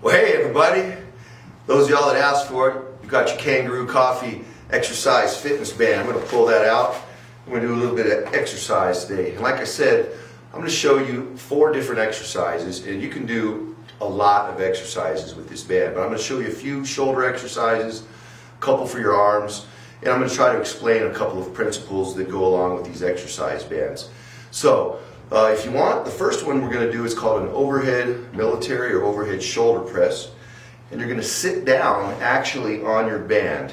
Well, hey everybody, those of y'all that asked for it, you got your Kangaroo Coffee exercise fitness band. I'm going to pull that out. I'm going to do a little bit of exercise today. And like I said, I'm going to show you 4 different exercises, and you can do a lot of exercises with this band. But I'm going to show you a few shoulder exercises, a couple for your arms, and I'm going to try to explain a couple of principles that go along with these exercise bands. So, if you want, the first one we're going to do is called an overhead military or overhead shoulder press. And you're going to sit down actually on your band.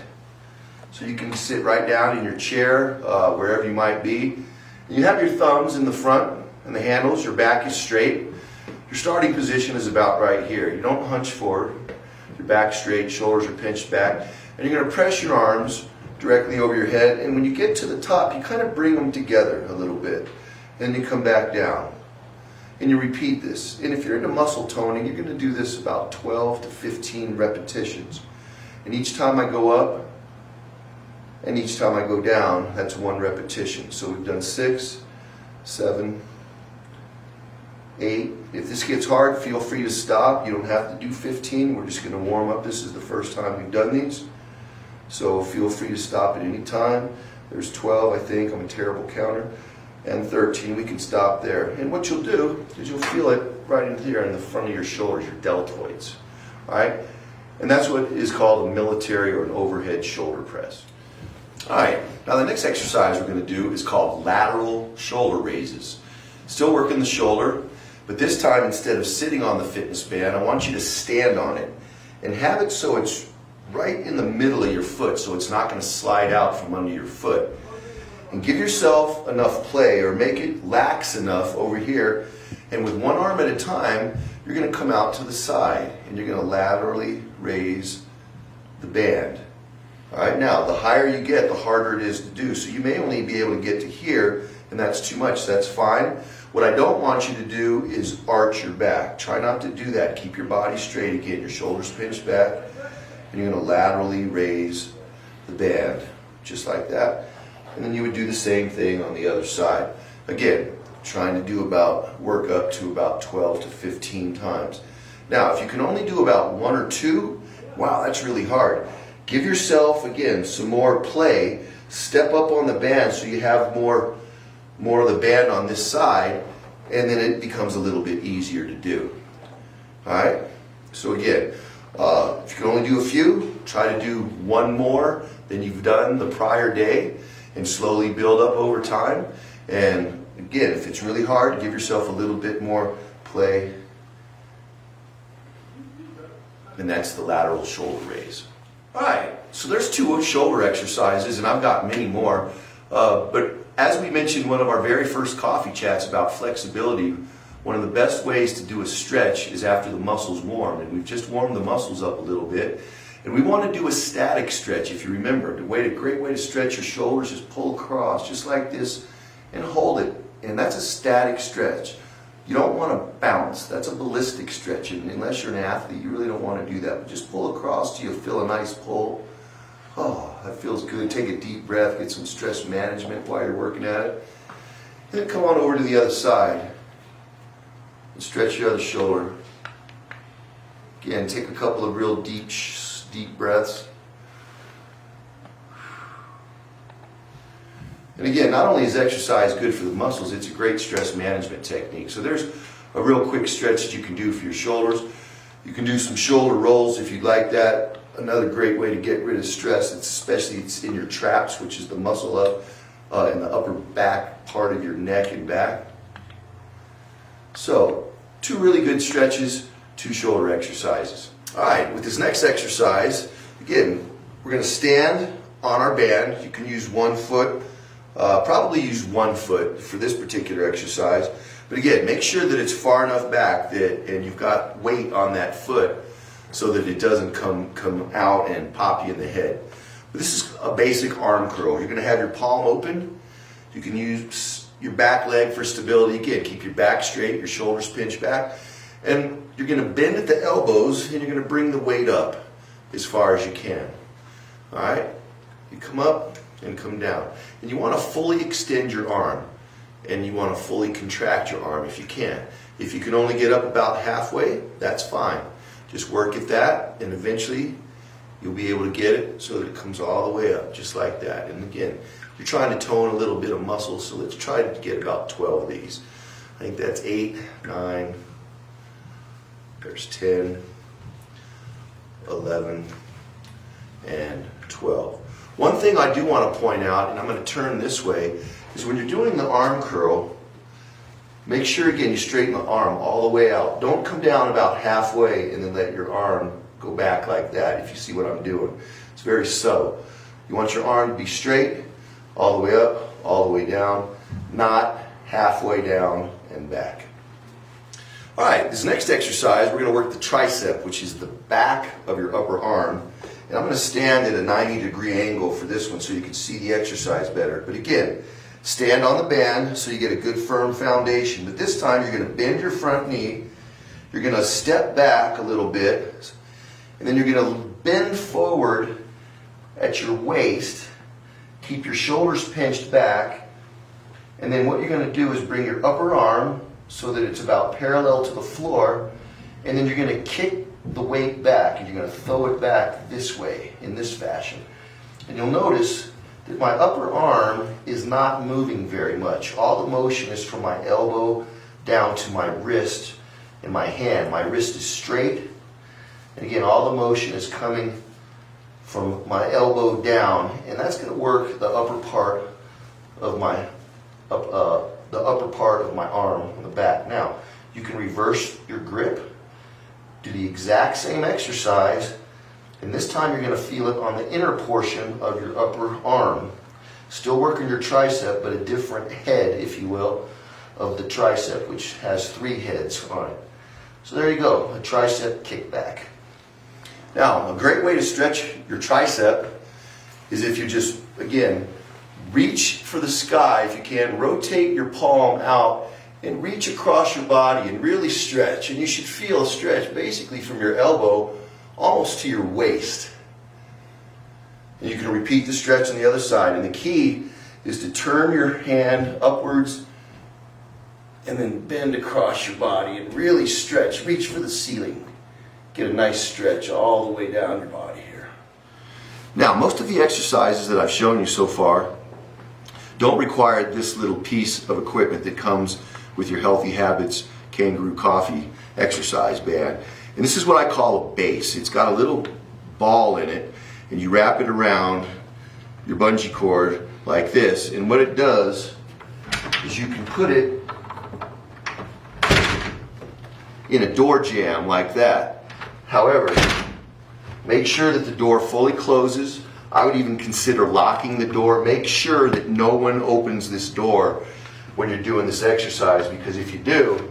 So you can sit right down in your chair, wherever you might be. You have your thumbs in the front and the handles, your back is straight. Your starting position is about right here. You don't hunch forward, your back's straight, shoulders are pinched back. And you're going to press your arms directly over your head. And when you get to the top, you kind of bring them together a little bit. Then you come back down. And you repeat this. And if you're into muscle toning, you're going to do this about 12 to 15 repetitions. And each time I go up, and each time I go down, that's 1 repetition. So we've done 6, 7, 8. If this gets hard, feel free to stop. You don't have to do 15. We're just going to warm up. This is the first time we've done these. So feel free to stop at any time. There's 12, I think. I'm a terrible counter. And 13, we can stop there. And what you'll do is you'll feel it right in here in the front of your shoulders, your deltoids. All right? And that's what is called a military or an overhead shoulder press. All right, now the next exercise we're going to do is called lateral shoulder raises. Still working the shoulder, but this time instead of sitting on the fitness band, I want you to stand on it and have it so it's right in the middle of your foot, so it's not going to slide out from under your foot. And give yourself enough play, or make it lax enough over here, and with one arm at a time, you're going to come out to the side and you're going to laterally raise the band. All right, now the higher you get, the harder it is to do. So you may only be able to get to here, and that's too much. That's fine. What I don't want you to do is arch your back. Try not to do that. Keep your body straight again, your shoulders pinched back, and you're going to laterally raise the band, just like that. And then you would do the same thing on the other side. Again, trying to work up to about 12 to 15 times. Now, if you can only do about 1 or 2, wow, that's really hard. Give yourself, again, some more play. Step up on the band so you have more of the band on this side, and then it becomes a little bit easier to do. All right? So again, if you can only do a few, try to do 1 more than you've done the prior day, and slowly build up over time. And again, if it's really hard, give yourself a little bit more play. And that's the lateral shoulder raise. All right, so there's 2 shoulder exercises, and I've got many more. But as we mentioned in one of our very first coffee chats about flexibility, one of the best ways to do a stretch is after the muscles warm. And we've just warmed the muscles up a little bit. And we want to do a static stretch. If you remember, a great way to stretch your shoulders is pull across, just like this, and hold it. And that's a static stretch. You don't want to bounce. That's a ballistic stretch. And unless you're an athlete, you really don't want to do that. But just pull across till you feel a nice pull. Oh, that feels good. Take a deep breath, get some stress management while you're working at it. Then come on over to the other side and stretch your other shoulder. Again, take a couple of real deep breaths. And again, not only is exercise good for the muscles, it's a great stress management technique. So there's a real quick stretch that you can do for your shoulders. You can do some shoulder rolls if you'd like that. Another great way to get rid of stress, especially it's in your traps, which is the muscle up in the upper back part of your neck and back. So 2 really good stretches, 2 shoulder exercises. All right, with this next exercise, again, we're going to stand on our band. You can use 1 foot, probably use 1 foot for this particular exercise. But again, make sure that it's far enough back and you've got weight on that foot so that it doesn't come out and pop you in the head. But this is a basic arm curl. You're going to have your palm open. You can use your back leg for stability. Again, keep your back straight, your shoulders pinched back. And you're going to bend at the elbows, and you're going to bring the weight up as far as you can. All right? You come up and come down. And you want to fully extend your arm. And you want to fully contract your arm if you can. If you can only get up about halfway, that's fine. Just work at that, and eventually you'll be able to get it so that it comes all the way up, just like that. And again, you're trying to tone a little bit of muscle, so let's try to get about 12 of these. I think that's 8, 9, there's 10, 11, and 12. One thing I do want to point out, and I'm going to turn this way, is when you're doing the arm curl, make sure again you straighten the arm all the way out. Don't come down about halfway and then let your arm go back like that, if you see what I'm doing. It's very subtle. You want your arm to be straight, all the way up, all the way down, not halfway down and back. All right, this next exercise, we're going to work the tricep, which is the back of your upper arm. And I'm going to stand at a 90-degree angle for this one so you can see the exercise better. But again, stand on the band so you get a good firm foundation. But this time you're going to bend your front knee, you're going to step back a little bit, and then you're going to bend forward at your waist, keep your shoulders pinched back, and then what you're going to do is bring your upper arm so that it's about parallel to the floor, and then you're going to kick the weight back, and you're going to throw it back this way, in this fashion. And you'll notice that my upper arm is not moving very much. All the motion is from my elbow down to my wrist and my hand. My wrist is straight, and again, all the motion is coming from my elbow down, and that's going to work the upper part of my arm on the back. Now, you can reverse your grip, do the exact same exercise, and this time you're going to feel it on the inner portion of your upper arm. Still working your tricep, but a different head, if you will, of the tricep, which has 3 heads on it. So there you go, a tricep kickback. Now, a great way to stretch your tricep is if you just, again, reach for the sky if you can, rotate your palm out and reach across your body and really stretch. And you should feel a stretch basically from your elbow almost to your waist. And you can repeat the stretch on the other side. And the key is to turn your hand upwards and then bend across your body and really stretch. Reach for the ceiling. Get a nice stretch all the way down your body here. Now, most of the exercises that I've shown you so far don't require this little piece of equipment that comes with your Healthy Habits Kangaroo Coffee exercise band. And this is what I call a base. It's got a little ball in it, and you wrap it around your bungee cord like this. And what it does is you can put it in a door jamb like that. However, make sure that the door fully closes. I would even consider locking the door. Make sure that no one opens this door when you're doing this exercise, because if you do,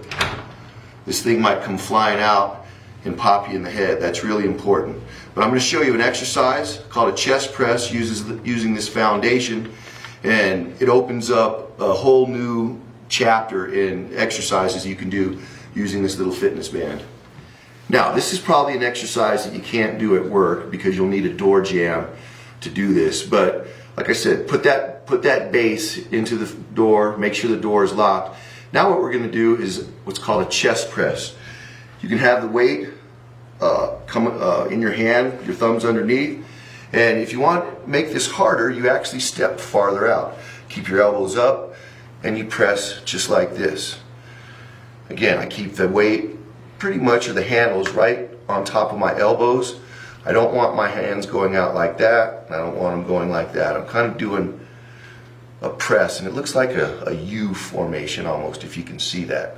this thing might come flying out and pop you in the head. That's really important. But I'm going to show you an exercise called a chest press using this foundation, and it opens up a whole new chapter in exercises you can do using this little fitness band. Now, this is probably an exercise that you can't do at work because you'll need a door jamb to do this, but like I said, put that base into the door, make sure the door is locked. Now what we're going to do is what's called a chest press. You can have the weight come in your hand, your thumbs underneath, and if you want to make this harder, you actually step farther out. Keep your elbows up and you press just like this. Again, I keep the weight pretty much, or the handles, right on top of my elbows. I don't want my hands going out like that. I don't want them going like that. I'm kind of doing a press, and it looks like a U formation almost, if you can see that.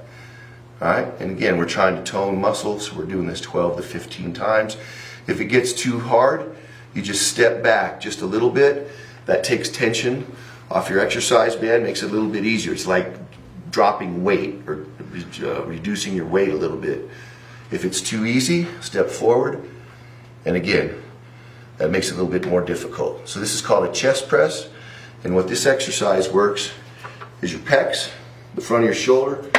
All right, and again, we're trying to tone muscles, so we're doing this 12 to 15 times. If it gets too hard, you just step back just a little bit. That takes tension off your exercise band, makes it a little bit easier. It's like dropping weight or reducing your weight a little bit. If it's too easy, step forward. And again, that makes it a little bit more difficult. So this is called a chest press. And what this exercise works is your pecs, the front of your shoulder,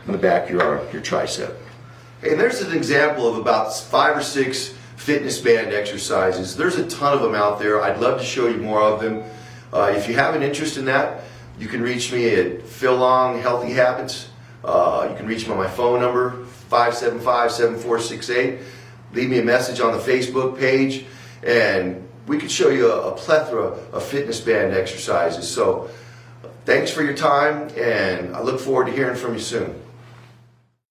and the back of your arm, your tricep. And there's an example of about 5 or 6 fitness band exercises. There's a ton of them out there. I'd love to show you more of them. If you have an interest in that, you can reach me at Phil Long Healthy Habits. You can reach me on my phone number, 575-7468. leave me a message on the Facebook page, and we could show you a plethora of fitness band exercises. So thanks for your time, and I look forward to hearing from you soon.